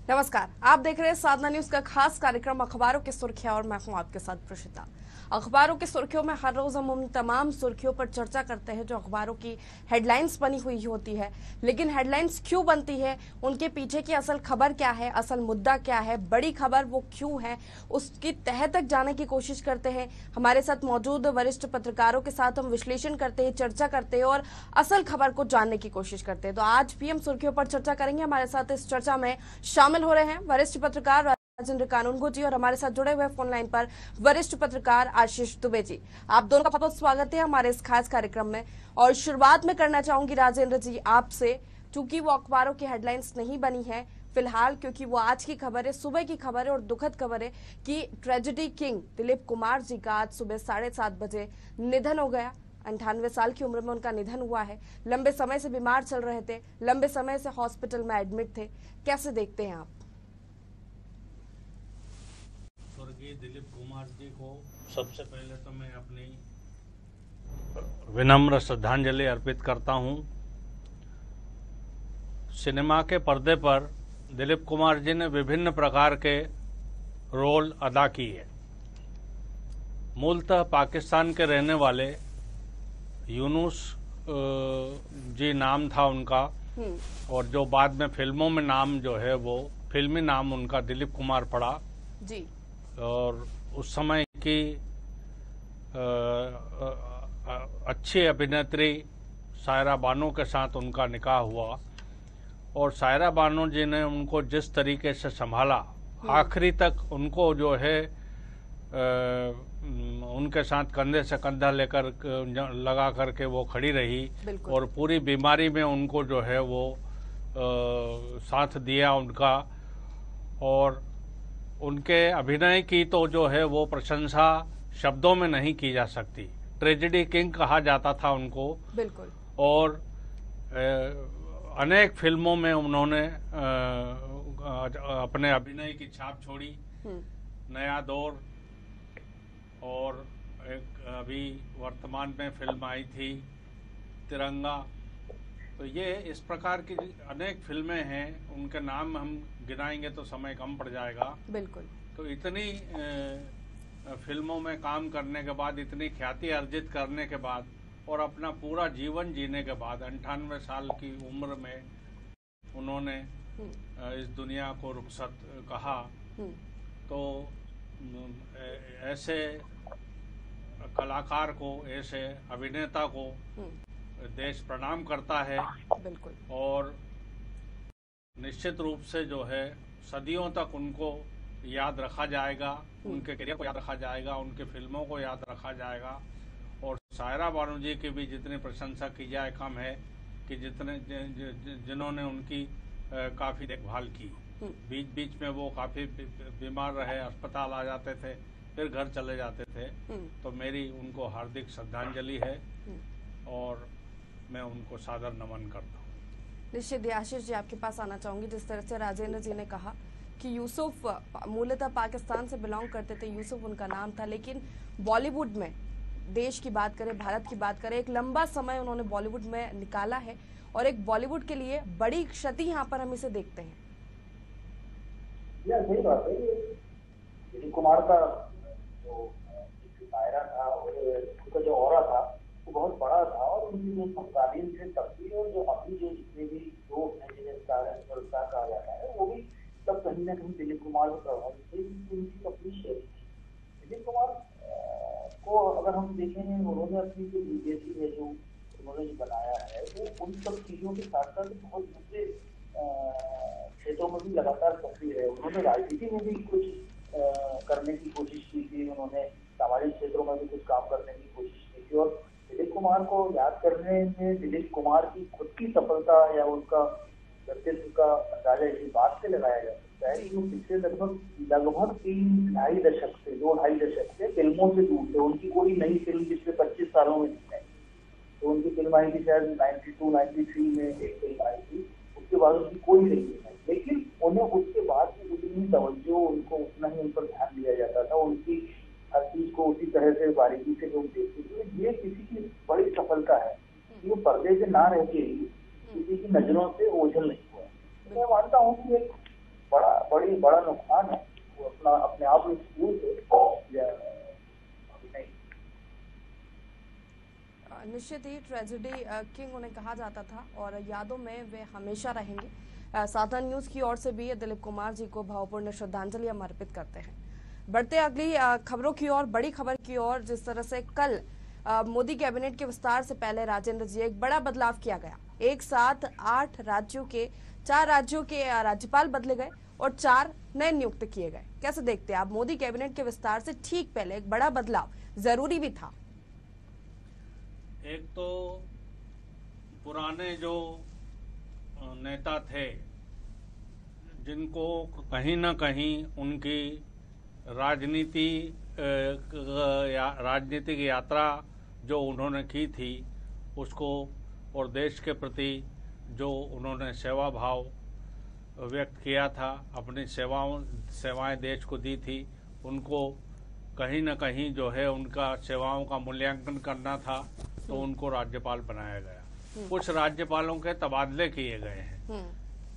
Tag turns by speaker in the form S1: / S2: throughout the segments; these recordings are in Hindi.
S1: नमस्कार, आप देख रहे हैं साधना न्यूज का खास कार्यक्रम अखबारों की सुर्खियां और मैं हूं आपके साथ प्रशिता। अखबारों की सुर्खियों में हर रोज हम उन तमाम सुर्खियों पर चर्चा करते हैं जो अखबारों की हेडलाइंस बनी हुई होती है। लेकिन हेडलाइंस क्यों बनती है, उनके पीछे की असल खबर क्या है, असल मुद्दा क्या है, बड़ी खबर वो क्यों है, उसकी तह तक जाने की कोशिश करते हैं। हमारे साथ मौजूद वरिष्ठ पत्रकारों के साथ हम विश्लेषण करते हैं, चर्चा करते हैं और असल खबर को जानने की कोशिश करते हैं। तो आज भी हम सुर्खियों पर चर्चा करेंगे। हमारे साथ इस चर्चा में शामिल हो रहे हैं वरिष्ठ पत्रकार राजेंद्र कानूनगो जी और हमारे साथ जुड़े हुए फोन लाइन पर वरिष्ठ पत्रकार आशीष दुबे जी। आप दोनों का बहुत बहुत स्वागत है हमारे इस खास कार्यक्रम में। और शुरुआत में करना चाहूंगी राजेंद्र जी आपसे, चूंकि वो अखबारों की हेडलाइंस नहीं बनी है फिलहाल, क्योंकि वो आज की खबर है, सुबह की खबर है और दुखद खबर है कि ट्रेजेडी किंग दिलीप कुमार जी का आज सुबह 7:30 बजे निधन हो गया। 98 साल की उम्र में उनका निधन हुआ है। लंबे समय से बीमार चल रहे थे, लंबे समय से हॉस्पिटल में एडमिट थे। कैसे देखते हैं आप?
S2: स्वर्गीय दिलीप कुमार जी को सबसे पहले तो मैं अपनी विनम्र श्रद्धांजलि अर्पित करता हूं। सिनेमा के पर्दे पर दिलीप कुमार जी ने विभिन्न प्रकार के रोल अदा किए। मूलतः पाकिस्तान के रहने वाले यूनुस जी नाम था उनका, और जो बाद में फिल्मों में नाम जो है वो फिल्मी नाम उनका दिलीप कुमार पड़ा
S1: जी।
S2: और उस समय की अच्छी अभिनेत्री सायरा बानो के साथ उनका निकाह हुआ और सायरा बानो जी ने उनको जिस तरीके से संभाला, आखिरी तक उनको जो है उनके साथ कंधे से कंधा लेकर लगा करके वो खड़ी रही और पूरी बीमारी में उनको जो है वो साथ दिया उनका। और उनके अभिनय की तो जो है वो प्रशंसा शब्दों में नहीं की जा सकती। ट्रेजेडी किंग कहा जाता था उनको।
S1: बिल्कुल।
S2: और अनेक फिल्मों में उन्होंने अपने अभिनय की छाप छोड़ी। नया दौर और एक अभी वर्तमान में फिल्म आई थी तिरंगा। तो ये इस प्रकार की अनेक फिल्में हैं, उनके नाम हम गिनाएंगे तो समय कम पड़ जाएगा।
S1: बिल्कुल।
S2: तो इतनी फिल्मों में काम करने के बाद, इतनी ख्याति अर्जित करने के बाद और अपना पूरा जीवन जीने के बाद 98 साल की उम्र में उन्होंने इस दुनिया को रुखसत कहा। तो ऐसे कलाकार को, ऐसे अभिनेता को देश प्रणाम करता है।
S1: बिल्कुल।
S2: और निश्चित रूप से जो है सदियों तक उनको याद रखा जाएगा, उनके करियर को याद रखा जाएगा, उनके फिल्मों को याद रखा जाएगा। और सायरा बानो जी की भी जितनी प्रशंसा की जाए कम है कि जिन्होंने उनकी काफ़ी देखभाल की। बीच बीच में वो काफ़ी बीमार रहे, अस्पताल आ जाते थे, फिर घर चले जाते थे। तो मेरी उनको हार्दिक श्रद्धांजलि है और मैं उनको सादर नमन करता हूँ।
S1: निश्चित। आशीष जी आपके पास आना चाहूंगी। जिस तरह से राजेंद्र जी ने कहा कि यूसुफ मूलतः पाकिस्तान से बिलोंग करते थे, यूसुफ उनका नाम था, लेकिन बॉलीवुड में, देश की बात करें, भारत की बात करें, एक लंबा समय उन्होंने बॉलीवुड में निकाला है और एक बॉलीवुड के लिए बड़ी क्षति यहाँ पर हम इसे देखते हैं।
S3: सही बात है। दिलीप कुमार का जो दायरा था और उनका जो ऑरा था वो बहुत बड़ा था और उनकी जो समकालीन से तस्वीर और जो अभी जो जितने भी लोग हैं जिन्हें स्टार कहा जाता है वो भी सब कहीं ना कहीं दिलीप कुमार को प्रभावित थे। उनकी अपनी शैली थी। दिलीप कुमार को अगर हम देखेंगे, उन्होंने अपनी जो लीगेसी है, जो उन्होंने जो बनाया है, वो उन सब चीजों के साथ साथ बहुत दूसरे क्षेत्रों में भी लगातार सक्रिय रहे। उन्होंने राजनीति में भी कुछ करने की कोशिश की थी, उन्होंने सामाजिक क्षेत्रों में भी कुछ काम करने की कोशिश की थी। और दिलीप कुमार को याद करने में दिलीप कुमार की खुद की सफलता या उनका व्यक्तित्व का अंदाजा इसी बात से लगाया जा सकता है कि वो पिछले लगभग 3-2.5 दशक से 2-2.5 दशक से फिल्मों से दूर थे। उनकी कोई नई फिल्म पिछले 25 सालों में नहीं आई। तो उनकी फिल्म आई थी शायद 92-93 में एक फिल्म आई थी, उसके बाद उनकी कोई फिल्म नहीं आई। लेकिन उन्हें उसके बाद भी उतनी तवज्जो, उनको उतना ही उन पर ध्यान दिया जाता था, उनकी हर चीज को उसी तरह से बारीकी से लोग देखते थे। ये किसी की बड़ी सफलता है कि वो पर्दे से ना रह के किसी की नजरों से ओझल नहीं हुआ। मैं मानता हूँ कि एक बड़ा नुकसान है, वो अपने आप में स्कूल है अभी नहीं।
S1: निश्चित ही ट्रेजेडी किंग उन्हें कहा जाता था और यादों में वे हमेशा रहेंगे। साधना न्यूज की ओर से भी दिलीप कुमार जी को भावपूर्ण श्रद्धांजलि हम अर्पित करते हैं। बढ़ते अगली खबरों की ओर, बड़ी खबर की ओर। जिस तरह से कल मोदी कैबिनेट के विस्तार से पहले राजेंद्र जी एक बड़ा बदलाव किया गया। एक साथ 4 राज्यों के राज्यपाल बदले गए और 4 नए नियुक्त किए गए। कैसे देखते हैं आप मोदी कैबिनेट के विस्तार से ठीक पहले एक बड़ा बदलाव जरूरी भी था?
S2: एक तो पुराने जो नेता थे जिनको कहीं ना कहीं उनकी राजनीतिक यात्रा जो उन्होंने की थी उसको और देश के प्रति जो उन्होंने सेवा भाव व्यक्त किया था, अपनी सेवाएं देश को दी थी, उनको कहीं ना कहीं जो है उनका सेवाओं का मूल्यांकन करना था, तो उनको राज्यपाल बनाया गया। कुछ राज्यपालों के तबादले किए गए हैं,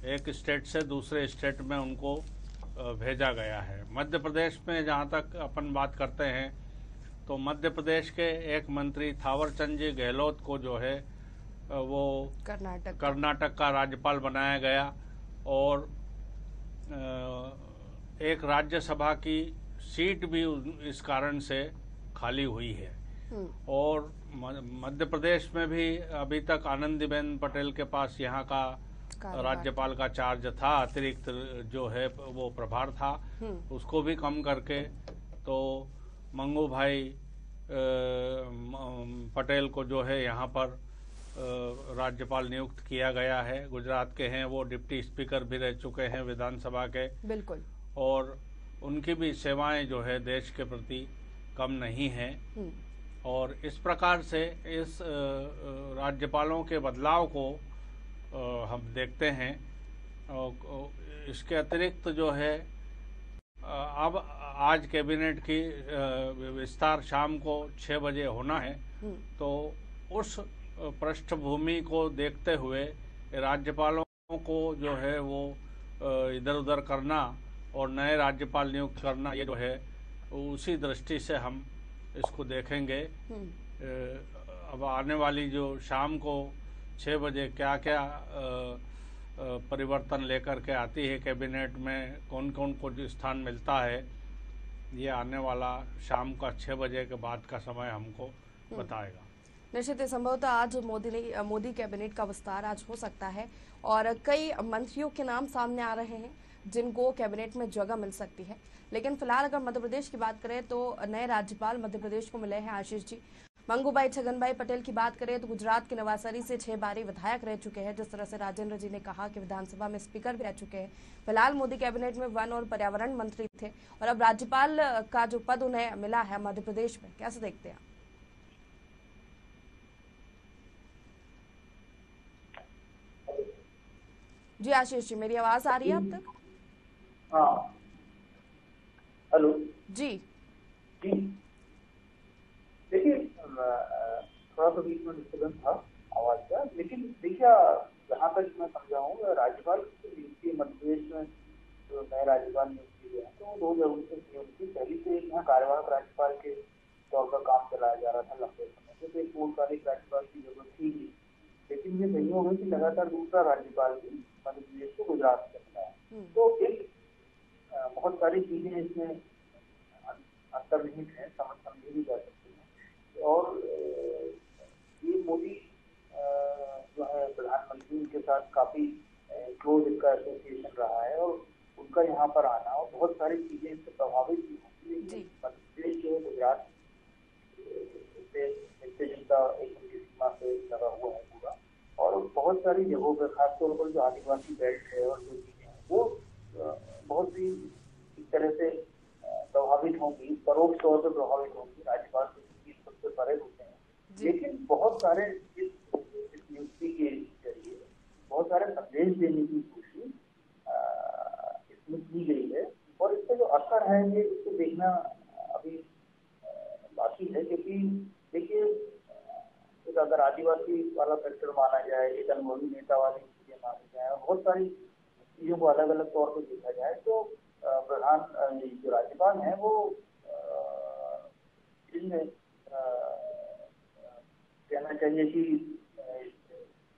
S2: एक स्टेट से दूसरे स्टेट में उनको भेजा गया है। मध्य प्रदेश में जहाँ तक अपन बात करते हैं तो मध्य प्रदेश के एक मंत्री थावरचंद जी गहलोत को जो है वो कर्नाटक का राज्यपाल बनाया गया और एक राज्यसभा की सीट भी इस कारण से खाली हुई है। और मध्य प्रदेश में भी अभी तक आनंदीबेन पटेल के पास यहाँ का राज्यपाल का चार्ज था, अतिरिक्त जो है वो प्रभार था, उसको भी कम करके तो मंगू भाई पटेल को जो है यहाँ पर राज्यपाल नियुक्त किया गया है। गुजरात के हैं, वो डिप्टी स्पीकर भी रह चुके हैं विधानसभा के।
S1: बिल्कुल। और
S2: उनकी भी सेवाएं जो है देश के प्रति कम नहीं हैं। और इस प्रकार से इस राज्यपालों के बदलाव को हम देखते हैं। इसके अतिरिक्त जो है अब आज कैबिनेट की विस्तार शाम को 6 बजे होना है, तो उस पृष्ठभूमि को देखते हुए राज्यपालों को जो है वो इधर उधर करना और नए राज्यपाल नियुक्त करना, ये जो है उसी दृष्टि से हम इसको देखेंगे। अब आने वाली जो शाम को 6 बजे क्या क्या परिवर्तन लेकर के आती है कैबिनेट में, कौन कौन को स्थान मिलता है, ये आने वाला शाम का 6 बजे के बाद का समय हमको बताएगा।
S1: निश्चित ही संभवतः आज मोदी कैबिनेट का विस्तार आज हो सकता है और कई मंत्रियों के नाम सामने आ रहे हैं जिनको कैबिनेट में जगह मिल सकती है। लेकिन फिलहाल अगर मध्य प्रदेश की बात करें तो नए राज्यपाल मध्य प्रदेश को मिले हैं आशीष जी। मंगूभाई छगनभाई पटेल की बात करें तो गुजरात के नवासारी से 6 बारी विधायक रह चुके हैं। जिस तरह से राजेंद्र जी ने कहा कि विधानसभा में स्पीकर भी रह चुके हैं। फिलहाल मोदी कैबिनेट में वन और पर्यावरण मंत्री थे और अब राज्यपाल का जो पद उन्हें मिला है मध्य प्रदेश में, कैसे देखते हैं? जी आशीष जी, मेरी आवाज आ रही है अब तक?
S3: हाँ, हेलो
S1: जी
S3: जी। देखिए थोड़ा सा बीच में डिस्टर्बेंस था आवाज का, लेकिन देखिए जहाँ तक मैं समझा हूँ राज्यपाल की नियुक्ति मध्य प्रदेश में जो नए राज्यपाल नियुक्त किए गए हैं तो वो 2 जरूरी से नियुक्ति पहली से यहाँ कार्यवाहक राज्यपाल के तौर पर काम चलाया जा रहा था लंबे समय से, तो एक पूर्णकालिक राज्यपाल की जरूरत थी। लेकिन ये नहीं हो गई कि लगातार दूसरा राज्यपाल भी मध्य प्रदेश को गुजरात से मिला है, तो एक बहुत सारी चीजें इसमें अंतर्निहित है, समझी भी जा सकती है। और ये मोदी जो है प्रधानमंत्री, उनके साथ काफी क्लोज इनका एसोसिएशन रहा है और उनका यहाँ पर आना और बहुत सारी चीजें इससे प्रभावित भी होंगी। लेकिन मध्य प्रदेश जो है गुजरात से मिलते जुलता एक उनकी सीमा से लगा हुआ है पूरा, और बहुत सारी जगहों पर खासतौर पर जो आदिवासी बेल्ट है और जो चीजें हैं वो बहुत ही इस तरह से प्रभावित होंगी, परोक्ष तौर पर प्रभावित होंगी। राज्यपाल सबसे परे होते हैं, लेकिन बहुत सारे इस नियुक्ति के जरिए बहुत सारे संदेश देने की कोशिश इसमें की गई है और इसका जो असर है ये इसको देखना अभी बाकी है। क्योंकि देखिए अगर आदिवासी वाला फैक्टर माना जाए, एक अनुभवी नेता वाली चीजें मानी जाए, बहुत सारी चीजों को अलग अलग तौर पर देखा जाए तो प्रधान जो राज्यपाल हैं वो इनमें कहना चाहिए कि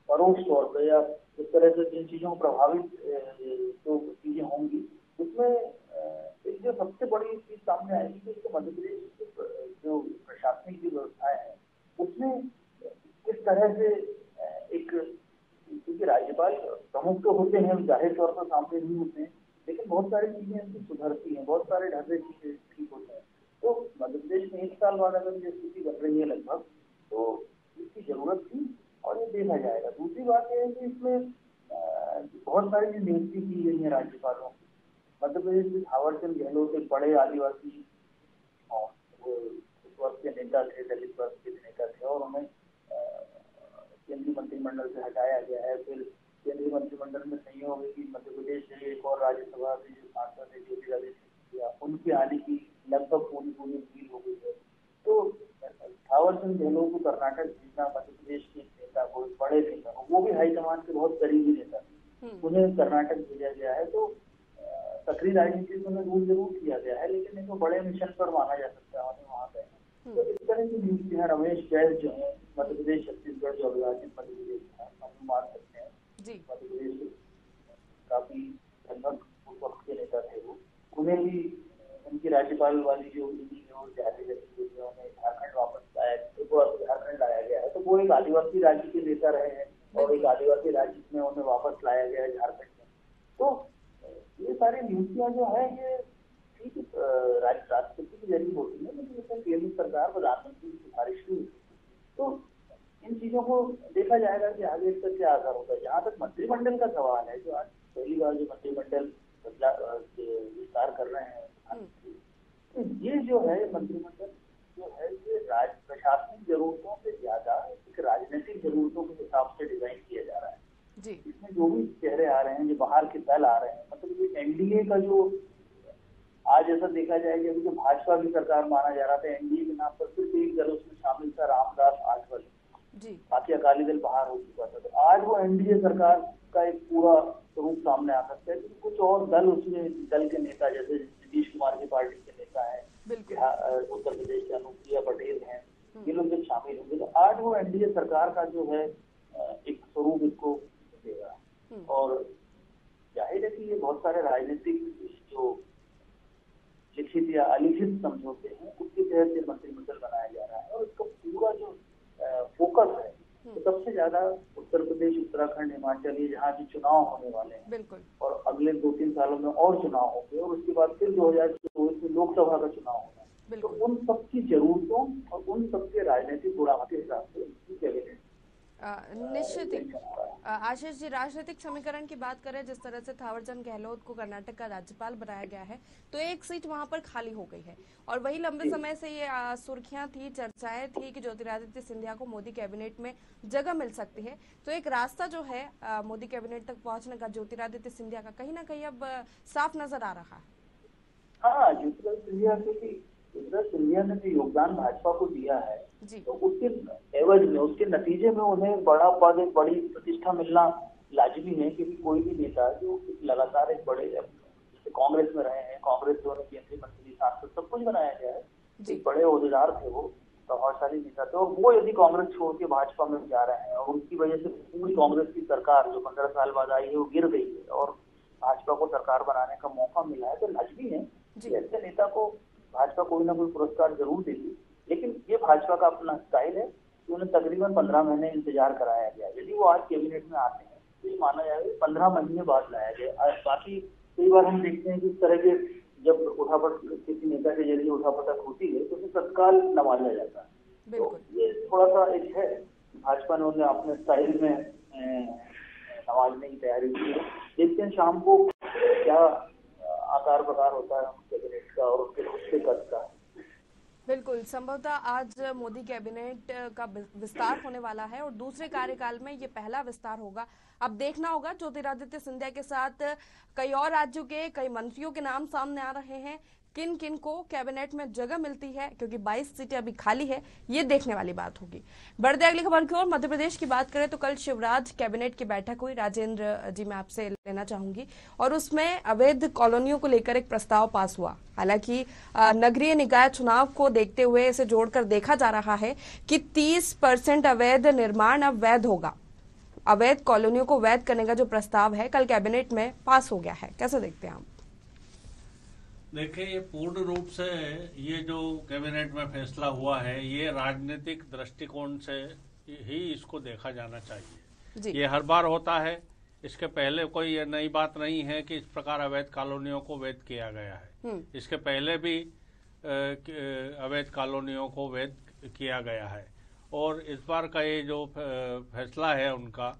S3: परोक्ष तौर पर या इस तरह से जिन चीजों को प्रभावित जो चीजें होंगी उसमें एक जो सबसे बड़ी चीज सामने आएगी कि मध्य प्रदेश की जो प्रशासनिक की व्यवस्थाएं हैं उसमें किस तरह से एक, क्योंकि राज्यपाल प्रमुख तो होते हैं, जाहिर तौर पर सामने नहीं होते हैं, लेकिन बहुत सारी चीजें इनकी सुधरती हैं, बहुत सारे ढर्रे चीजें ठीक होते हैं। तो मध्य प्रदेश में 1 साल बाद अगर ये स्थिति बन रही है लगभग, तो इसकी जरूरत थी और ये देखा जाएगा। दूसरी बात यह है कि इसमें बहुत सारी जो नियुक्ति की गई है राज्यपालों की, मध्य प्रदेश में थावरचंद गहलोत एक बड़े आदिवासी और उस वक्त के नेता थे, दलित वर्ग के नेता थे, और उन्हें केंद्रीय मंत्रिमंडल से हटाया गया है। फिर केंद्रीय मंत्रिमंडल में संयोग है कि मध्य प्रदेश से एक और राज्यसभा से जो सांसद है ज्योतिरादित्य सिंधिया, उनके आने की लगभग पूरी उम्मीद हो गई है। तो थावरचंद गहलोत को कर्नाटक भेजना, मध्य प्रदेश के नेता को, बड़े नेता को, वो भी हाईकमान के बहुत करीबी नेता थे, उन्हें कर्नाटक भेजा गया है। तो सक्रिय राजनीति में रूल जरूर किया गया है, लेकिन इनको बड़े मिशन पर माना जा सकता है वहाँ पे। तो इस तरह की नियुक्तियां, रमेश बैस जो है मध्य प्रदेश छत्तीसगढ़ जो अविभाजित मध्य प्रदेश था, हम मान सकते हैं मध्य प्रदेश काफी लगभग उस वक्त के नेता थे वो, उन्हें भी उनकी राज्यपाल वाली जो जारी रखी हुई है, उन्हें झारखंड वापस लाया, एक बार झारखंड लाया गया है। तो वो एक आदिवासी राज्य के नेता रहे हैं और एक आदिवासी राज्य में उन्हें वापस लाया गया है झारखंड में। तो ये सारी नियुक्तियां जो है ये ठीक राष्ट्रपति के जरिए होती है, लेकिन इसमें केंद्र सरकार प्रधानमंत्री की सिफारिश भी होती है। तो इन चीजों को देखा जाएगा कि आगे इसका क्या असर होता है। जहाँ तक मंत्रिमंडल का सवाल है, जो आज पहली बार जो मंत्रिमंडल विस्तार कर रहे हैं, तो ये जो है मंत्रिमंडल जो है ये प्रशासनिक जरूरतों से ज्यादा एक राजनीतिक जरूरतों के हिसाब से डिजाइन किया जा रहा है। इसमें जो भी चेहरे आ रहे हैं, जो बाहर के दल आ रहे हैं, मतलब ये एनडीए का जो आज ऐसा देखा जाए कि अभी तो भाजपा की सरकार माना जा रहा था, एनडीए के नाम पर सिर्फ एक दल उसमें शामिल था, रामदास आठवले, बाकी अकाली दल बाहर हो चुका था। तो आज वो एनडीए सरकार का एक पूरा रूप सामने आ सकता है, क्योंकि कुछ और दल उसमें, दल के नेता जैसे नीतीश कुमार की पार्टी के नेता है, उत्तर प्रदेश के अनुप्रिया पटेल हैं, ये लोग जब शामिल होंगे तो आज वो एनडीए सरकार का जो है एक स्वरूप इसको देगा। और जाहिर है कि ये बहुत सारे राजनीतिक जो लिखित या अलिखित समझौते हैं उसके तहत ये मंत्रिमंडल बनाया जा रहा है, और इसका पूरा जो फोकस है तो सबसे ज्यादा उत्तर प्रदेश, उत्तराखंड, हिमाचल, ये जहाँ जो चुनाव होने वाले हैं, और अगले 2-3 सालों में और चुनाव होंगे, और उसके बाद फिर 2024 में लोकसभा का चुनाव होगा। तो उन सबकी जरूरतों और उन सबके राजनीतिक गुणाओं के हिसाब से कैबिनेट
S1: निश्चित ही। आशीष जी, राजनीतिक समीकरण की बात करें, जिस तरह से थावरचंद गहलोत को कर्नाटक का राज्यपाल बनाया गया है, तो एक सीट वहां पर खाली हो गई है, और वही लंबे समय से ये सुर्खियां थी, चर्चाएं थी कि ज्योतिरादित्य सिंधिया को मोदी कैबिनेट में जगह मिल सकती है। तो एक रास्ता जो है मोदी कैबिनेट तक पहुंचने का ज्योतिरादित्य सिंधिया का कहीं ना कहीं अब साफ नजर आ रहा है।
S3: हाँ, ज्योतिरादित्य सिंधिया ने जो योगदान भाजपा को दिया है, तो उसके एवज में, उसके नतीजे में उन्हें बड़ा पद, एक बड़ी प्रतिष्ठा मिलना लाजमी है। क्योंकि कोई भी नेता जो लगातार एक बड़े, जैसे कांग्रेस में रहे हैं, कांग्रेस द्वारा केंद्रीय मंत्री, सांसद, सब कुछ बनाया गया है, एक बड़े ओहदेदार थे वो, प्रभावशाली नेता थे, और वो यदि कांग्रेस छोड़ के भाजपा में जा रहे हैं और उनकी वजह से पूरी कांग्रेस की सरकार जो 15 साल बाद आई है वो गिर गई है और भाजपा को सरकार बनाने का मौका मिला है, तो लाजमी है कि ऐसे नेता को भाजपा कोई ना कोई पुरस्कार जरूर देगी। लेकिन ये भाजपा का अपना स्टाइल है कि उन्हें तकरीबन 15 महीने इंतजार कराया गया। यदि वो आज कैबिनेट में आते हैं तो ये माना जाएगा 15 महीने बाद लाया गया। बाकी कई बार हम देखते हैं कि इस तरह के जब उठापट किसी नेता के जरिए उठापटक होती है तो उसे तत्काल नवाजा जाता है। तो ये थोड़ा सा एक है, भाजपा ने उन्हें अपने स्टाइल में नवाजने की तैयारी की है। देखते हैं शाम को क्या आकार प्रकार होता है कैबिनेट का और उसके कद का।
S1: बिल्कुल, संभवतः आज मोदी कैबिनेट का विस्तार होने वाला है और दूसरे कार्यकाल में ये पहला विस्तार होगा। अब देखना होगा, ज्योतिरादित्य सिंधिया के साथ कई और राज्यों के कई मंत्रियों के नाम सामने आ रहे हैं, किन किन को कैबिनेट में जगह मिलती है, क्योंकि 22 सीटें अभी खाली है, ये देखने वाली बात होगी। बढ़ते अगली खबर की ओर, मध्य प्रदेश की बात करें तो कल शिवराज कैबिनेट की बैठक हुई। राजेंद्र जी, मैं आपसे लेना चाहूंगी, और उसमें अवैध कॉलोनियों को लेकर एक प्रस्ताव पास हुआ। हालांकि नगरीय निकाय चुनाव को देखते हुए इसे जोड़कर देखा जा रहा है कि 30% अवैध निर्माण अब वैध होगा। अवैध कॉलोनियों को वैध करने का जो प्रस्ताव है कल कैबिनेट में पास हो गया है, कैसे देखते हैं आप?
S2: देखिए, ये पूर्ण रूप से ये जो कैबिनेट में फैसला हुआ है, ये राजनीतिक दृष्टिकोण से ही इसको देखा जाना चाहिए। ये हर बार होता है, इसके पहले कोई ये नई बात नहीं है कि इस प्रकार अवैध कॉलोनियों को वैध किया गया है। इसके पहले भी अवैध कॉलोनियों को वैध किया गया है, और इस बार का ये जो फैसला है उनका,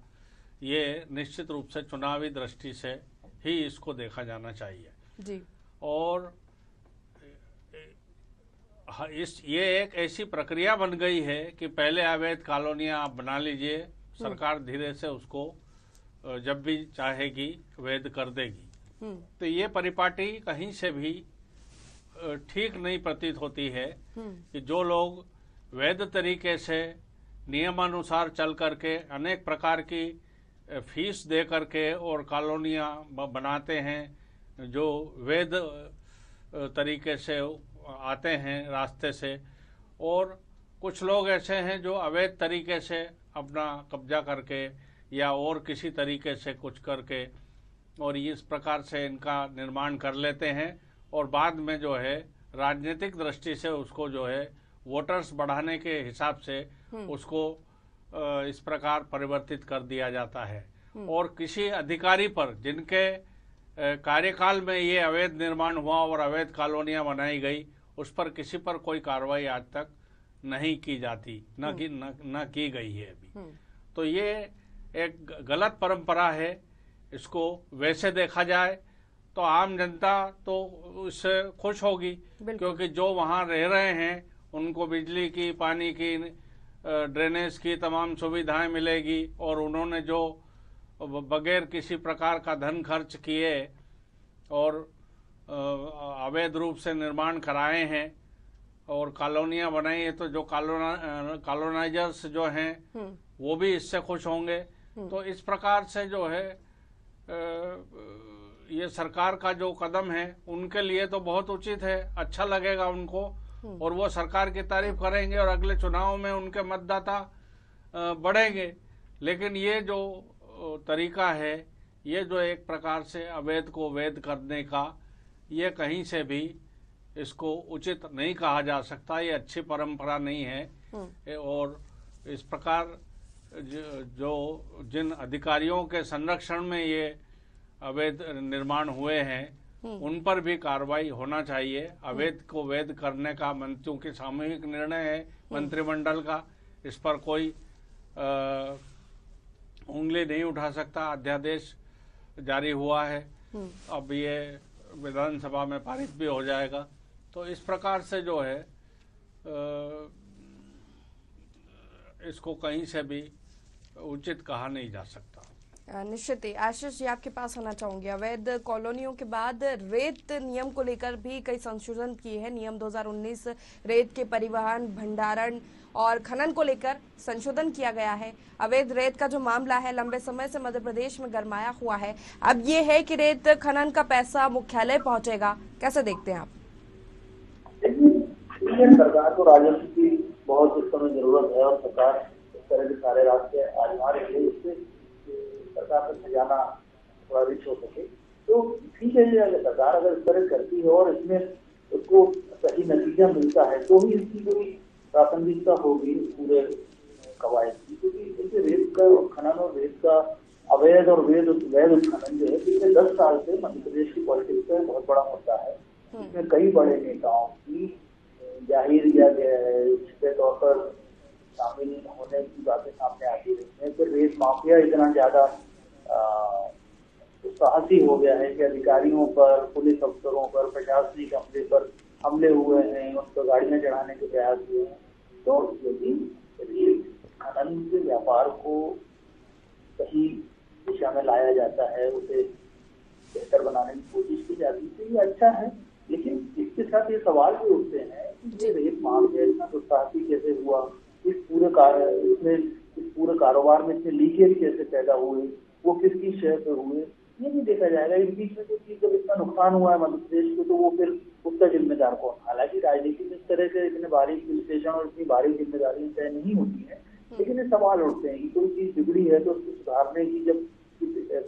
S2: ये निश्चित रूप से चुनावी दृष्टि से ही इसको देखा जाना चाहिए
S1: जी।
S2: और ये एक ऐसी प्रक्रिया बन गई है कि पहले अवैध कॉलोनियां आप बना लीजिए, सरकार धीरे से उसको जब भी चाहेगी वैध कर देगी। तो ये परिपाटी कहीं से भी ठीक नहीं प्रतीत होती है कि जो लोग वैध तरीके से नियमानुसार चल करके अनेक प्रकार की फीस दे करके और कॉलोनियां बनाते हैं, जो वैध तरीके से आते हैं रास्ते से, और कुछ लोग ऐसे हैं जो अवैध तरीके से अपना कब्जा करके या और किसी तरीके से कुछ करके और इस प्रकार से इनका निर्माण कर लेते हैं, और बाद में जो है राजनीतिक दृष्टि से उसको जो है वोटर्स बढ़ाने के हिसाब से उसको इस प्रकार परिवर्तित कर दिया जाता है। और किसी अधिकारी पर जिनके कार्यकाल में ये अवैध निर्माण हुआ और अवैध कॉलोनियां बनाई गई, उस पर किसी पर कोई कार्रवाई आज तक नहीं की जाती, न की गई है अभी। तो ये एक गलत परंपरा है। इसको वैसे देखा जाए तो आम जनता तो इससे खुश होगी, क्योंकि जो वहाँ रह रहे हैं उनको बिजली की, पानी की, ड्रेनेज की तमाम सुविधाएं मिलेगी, और उन्होंने जो बगैर किसी प्रकार का धन खर्च किए और अवैध रूप से निर्माण कराए हैं और कॉलोनियां बनाई है, तो जो कॉलोनाइजर्स जो हैं वो भी इससे खुश होंगे। तो इस प्रकार से जो है ये सरकार का जो कदम है उनके लिए तो बहुत उचित है, अच्छा लगेगा उनको, और वो सरकार की तारीफ करेंगे और अगले चुनाव में उनके मतदाता बढ़ेंगे। लेकिन ये जो तरीका है, ये जो एक प्रकार से अवैध को वैध करने का, ये कहीं से भी इसको उचित नहीं कहा जा सकता, ये अच्छी परंपरा नहीं है। और इस प्रकार जो जिन अधिकारियों के संरक्षण में ये अवैध निर्माण हुए हैं उन पर भी कार्रवाई होना चाहिए। अवैध को वैध करने का मंत्रियों की सामूहिक निर्णय है मंत्रिमंडल का, इस पर कोई उंगली नहीं उठा सकता। अध्यादेश जारी हुआ है, अब ये विधानसभा में पारित भी हो जाएगा। तो इस प्रकार से जो है इसको कहीं से भी उचित कहा नहीं जा सकता।
S1: निश्चित ही आशीष जी, आपके पास होना चाहूंगी, अवैध कॉलोनियों के बाद रेत नियम को लेकर भी कई संशोधन किए हैं। नियम 2019 रेत के परिवहन, भंडारण और खनन को लेकर संशोधन किया गया है। अवैध रेत का जो मामला है लंबे समय से मध्य प्रदेश में गरमाया हुआ है। अब ये है कि रेत खनन का पैसा मुख्यालय पहुंचेगा, कैसे देखते हैं आप?
S3: सरकार को राजस्व की बहुत इस समय जरूरत है, और सरकार इस तरह के सारे रास्ते आजमा रही है, इससे सरकार को सजाना थोड़ा रिच हो सके। तो ठीक है, अगर सरकार अगर इस तरह करती है और इसमें उसको सही नतीजा मिलता है तो ही इसकी कोई प्रासंगिकता होगी पूरे कवायद की। क्योंकि इससे रेत का खनन और रेत का अवैध और वैध उत्खनन जो है पिछले 10 साल से मध्य प्रदेश की पॉलिटिक्स का बहुत बड़ा मुद्दा है। इसमें कई बड़े नेताओं की जाहिर किया गया है, इसके तौर पर शामिल होने की बातें सामने आती रही है। फिर रेत माफिया इतना ज्यादा साहसी हो गया है कि अधिकारियों पर, पुलिस अफसरों पर, प्रशासनिक अमले पर हमले हुए हैं, उन पर गाड़ियां चढ़ाने के प्रयास हुए हैं। तो यदि रेत खनन के व्यापार को सही दिशा में लाया जाता है, उसे बेहतर बनाने की कोशिश की जाती है, तो ये अच्छा है। लेकिन इसके साथ ये सवाल भी उठते हैं कि रेप माफिया इतना दुस्साहसी कैसे हुआ, इस पूरे कारोबार में इतने लीकेज कैसे पैदा हुए, वो किसकी शय पे हुए, ये नहीं देखा जाएगा। इस बीच में जो चीज जब इतना नुकसान हुआ है मध्य प्रदेश को, तो वो फिर उसका जिम्मेदार कौन। हालांकि राजनीति में इस तरह के इतने बारीक विश्लेषण और इतनी बारीक जिम्मेदारियां तय नहीं होती है, लेकिन ये सवाल उठते हैं कि कोई चीज बिगड़ी है तो उसको सुधारने की जब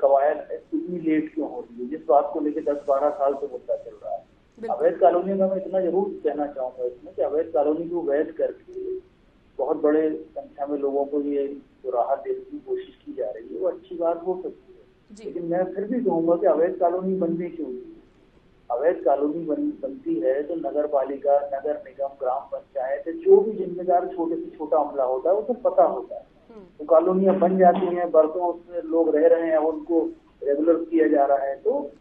S3: कवायद इतनी लेट क्यों हो रही है, जिस बात को लेकर 10-12 साल से मुद्दा चल रहा है। अवैध कॉलोनी का मैं इतना जरूर कहना चाहूंगा इसमें कि अवैध कॉलोनी को वैध करके बहुत बड़े संख्या में लोगों को ये जो राहत देने की कोशिश की जा रही है, वो अच्छी बात हो सकती है। लेकिन मैं फिर भी कहूंगा कि अवैध कॉलोनी बनने क्यों नहीं। अवैध कॉलोनी बनती है तो नगर पालिका, नगर निगम, ग्राम पंचायत, जो भी जिम्मेदार छोटे से छोटा अमला होता है उसे पता होता है। तो कॉलोनियां बन जाती हैं, बरसों उसमें लोग रह रहे हैं, उनको रेगुलर किया जा रहा है, तो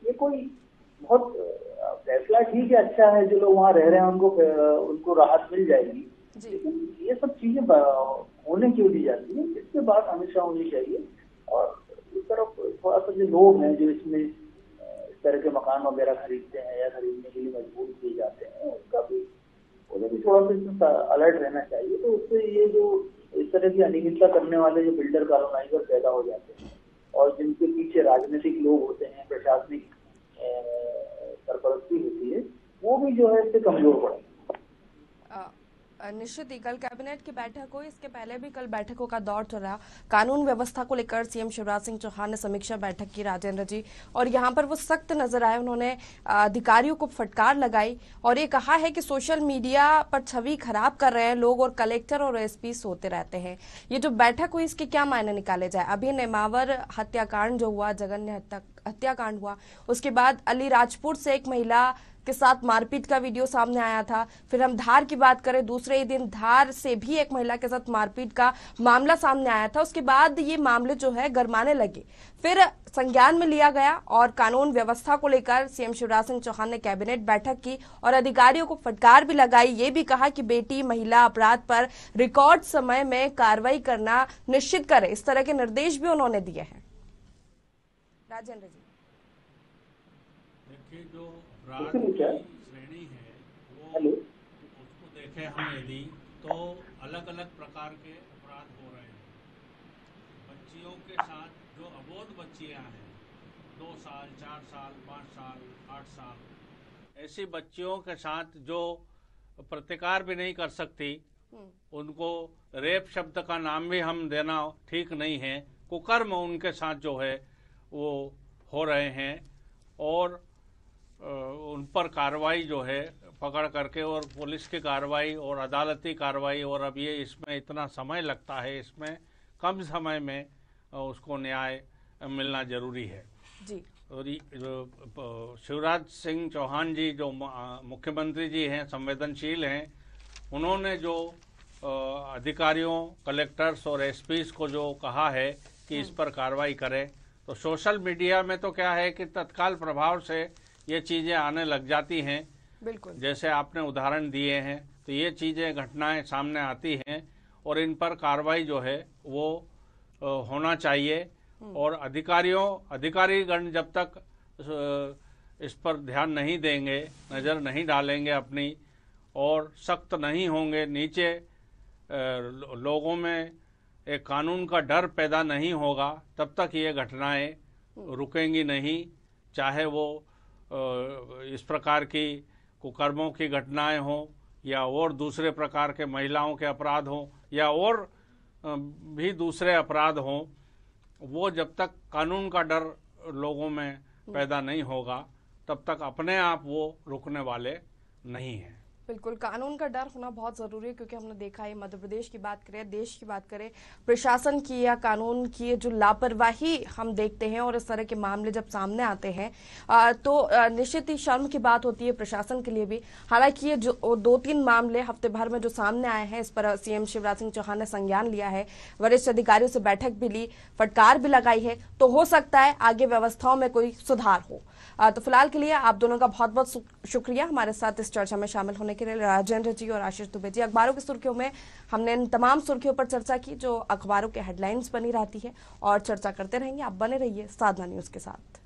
S3: ये कोई बहुत फैसला ठीक है, अच्छा है, जो लोग वहाँ रह रहे हैं उनको राहत मिल जाएगी। लेकिन ये सब चीजें होने क्यों दी जाती है, इसके बाद हमेशा होनी चाहिए। और इस तरफ थोड़ा सा जो लोग हैं जो इसमें इस तरह के मकान वगैरह खरीदते हैं या खरीदने के लिए मजबूर किए जाते हैं, उन्हें भी थोड़ा सा इसमें अलर्ट रहना चाहिए। तो उससे ये जो इस तरह की अनियमितता करने वाले जो बिल्डर कॉलोनाइजर पैदा हो जाते हैं और जिनके पीछे राजनीतिक लोग होते हैं, प्रशासनिक सरपरस्ती होती है, वो भी जो है इससे कमजोर पड़े।
S1: निश्चित ही कल कैबिनेट की बैठक हुई, इसके पहले भी कल बैठकों का दौर चला। कानून व्यवस्था को लेकर सीएम शिवराज सिंह चौहान ने समीक्षा बैठक की, राजेंद्र जी, और यहां पर वो सख्त नजर आए। उन्होंने अधिकारियों को फटकार लगाई और ये कहा है कि सोशल मीडिया पर छवि खराब कर रहे हैं लोग और कलेक्टर और एसपी सोते रहते हैं। ये जो बैठक हुई इसके क्या मायने निकाले जाए? अभी नेमावर हत्याकांड जो हुआ, जघन्य हत्याकांड हुआ, उसके बाद अलीराजपुर से एक महिला के साथ मारपीट का वीडियो सामने आया था। फिर हम धार की बात करें, दूसरे ही दिन धार से भी एक महिला के साथ मारपीट का मामला सामने आया था। उसके बाद ये मामले जो है गरमाने लगे, फिर संज्ञान में लिया गया और कानून व्यवस्था को लेकर सीएम शिवराज सिंह चौहान ने कैबिनेट बैठक की और अधिकारियों को फटकार भी लगाई। ये भी कहा कि बेटी महिला अपराध पर रिकॉर्ड समय में कार्रवाई करना निश्चित करे। इस तरह के निर्देश भी उन्होंने दिए हैं। राजेंद्र जी,
S2: देखिए जो अपराध की श्रेणी है वो उसको देखें हम यदि, तो अलग अलग प्रकार के अपराध हो रहे हैं। बच्चियों के साथ जो अबोध बच्चियां हैं, 2 साल, 4 साल, 5 साल, 8 साल, ऐसी बच्चियों के साथ जो प्रतिकार भी नहीं कर सकती, उनको रेप शब्द का नाम भी हम देना ठीक नहीं है। कुकर्म उनके साथ जो है वो हो रहे हैं और उन पर कार्रवाई जो है पकड़ करके, और पुलिस की कार्रवाई और अदालती कार्रवाई, और अब ये इसमें इतना समय लगता है, इसमें कम समय में उसको न्याय मिलना जरूरी है जी। और शिवराज सिंह चौहान जी जो मुख्यमंत्री जी हैं, संवेदनशील हैं, उन्होंने जो अधिकारियों, कलेक्टर्स और एसपीज को जो कहा है कि इस पर कार्रवाई करें, तो सोशल मीडिया में तो क्या है कि तत्काल प्रभाव से ये चीज़ें आने लग जाती हैं। बिल्कुल, जैसे आपने उदाहरण दिए हैं, तो ये चीज़ें, घटनाएं सामने आती हैं और इन पर कार्रवाई जो है वो होना चाहिए। और अधिकारीगण जब तक इस पर ध्यान नहीं देंगे, नज़र नहीं डालेंगे अपनी, और सख्त नहीं होंगे, नीचे लोगों में एक कानून का डर पैदा नहीं होगा, तब तक ये घटनाएं रुकेंगी नहीं। चाहे वो इस प्रकार की कुकर्मों की घटनाएं हों या और दूसरे प्रकार के महिलाओं के अपराध हों या और भी दूसरे अपराध हों, वो जब तक कानून का डर लोगों में पैदा नहीं होगा, तब तक अपने आप वो रुकने वाले नहीं हैं।
S1: बिल्कुल, कानून का डर होना बहुत जरूरी है, क्योंकि हमने देखा है मध्य प्रदेश की बात करें, देश की बात करें, प्रशासन की या कानून की जो लापरवाही हम देखते हैं और इस तरह के मामले जब सामने आते हैं तो निश्चित ही शर्म की बात होती है प्रशासन के लिए भी। हालांकि ये जो 2-3 मामले हफ्ते भर में जो सामने आए हैं, इस पर सीएम शिवराज सिंह चौहान ने संज्ञान लिया है, वरिष्ठ अधिकारियों से बैठक भी ली, फटकार भी लगाई है, तो हो सकता है आगे व्यवस्थाओं में कोई सुधार हो। तो फिलहाल के लिए आप दोनों का बहुत बहुत शुक्रिया हमारे साथ इस चर्चा में शामिल होने के लिए, राजेंद्र जी और आशीष दुबे जी। अखबारों की सुर्खियों में हमने इन तमाम सुर्खियों पर चर्चा की जो अखबारों के हेडलाइंस बनी रहती है, और चर्चा करते रहेंगे। आप बने रहिए साधना न्यूज के साथ।